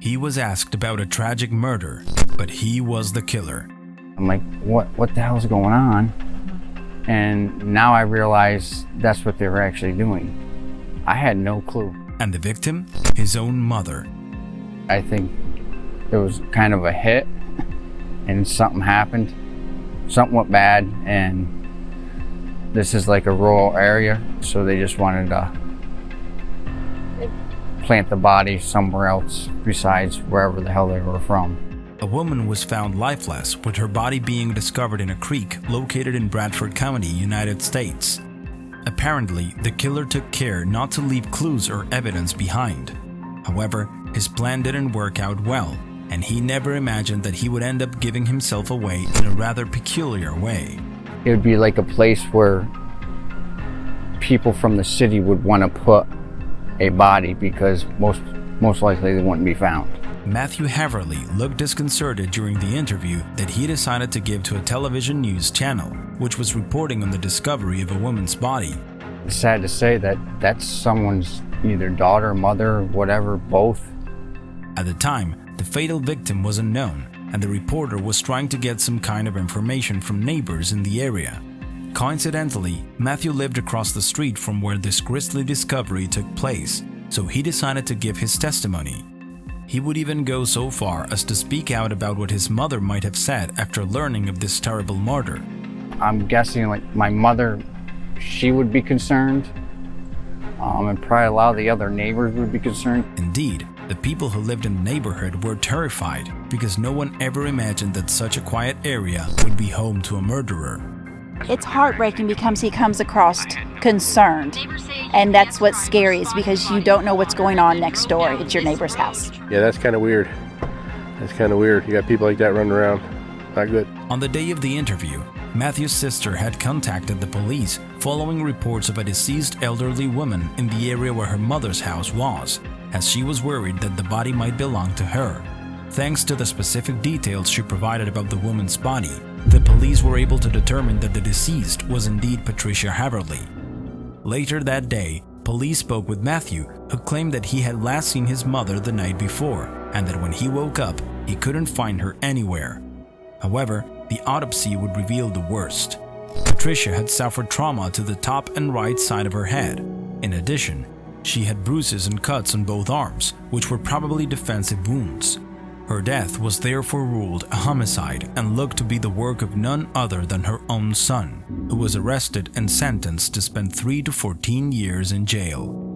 He was asked about a tragic murder, but he was the killer. I'm like, what the hell's going on? And now I realize that's what they were actually doing. I had no clue. And the victim? His own mother. I think it was kind of a hit, and something happened. Something went bad, and this is like a rural area, so they just wanted to plant the body somewhere else besides wherever the hell they were from. A woman was found lifeless, with her body being discovered in a creek located in Bradford County, United States. Apparently, the killer took care not to leave clues or evidence behind. However, his plan didn't work out well, and he never imagined that he would end up giving himself away in a rather peculiar way. It would be like a place where people from the city would want to put a body because most likely they wouldn't be found. Matthew Haverly looked disconcerted during the interview that he decided to give to a television news channel, which was reporting on the discovery of a woman's body. It's sad to say that that's someone's either daughter, mother, whatever, both. At the time, the fatal victim was unknown, and the reporter was trying to get some kind of information from neighbors in the area. Coincidentally, Matthew lived across the street from where this grisly discovery took place, so he decided to give his testimony. He would even go so far as to speak out about what his mother might have said after learning of this terrible murder. I'm guessing like my mother, she would be concerned, and probably a lot of the other neighbors would be concerned. Indeed, the people who lived in the neighborhood were terrified because no one ever imagined that such a quiet area would be home to a murderer. It's heartbreaking because he comes across concerned, and that's what's scary is because you don't know what's going on next door. It's your neighbor's house. Yeah, that's kind of weird. That's kind of weird. You got people like that running around. Not good. On the day of the interview, Matthew's sister had contacted the police following reports of a deceased elderly woman in the area where her mother's house was, as she was worried that the body might belong to her. Thanks to the specific details she provided about the woman's body, the police were able to determine that the deceased was indeed Patricia Haverly. Later that day, police spoke with Matthew, who claimed that he had last seen his mother the night before, and that when he woke up, he couldn't find her anywhere. However, the autopsy would reveal the worst. Patricia had suffered trauma to the top and right side of her head. In addition, she had bruises and cuts on both arms, which were probably defensive wounds. Her death was therefore ruled a homicide and looked to be the work of none other than her own son, who was arrested and sentenced to spend 3 to 14 years in jail.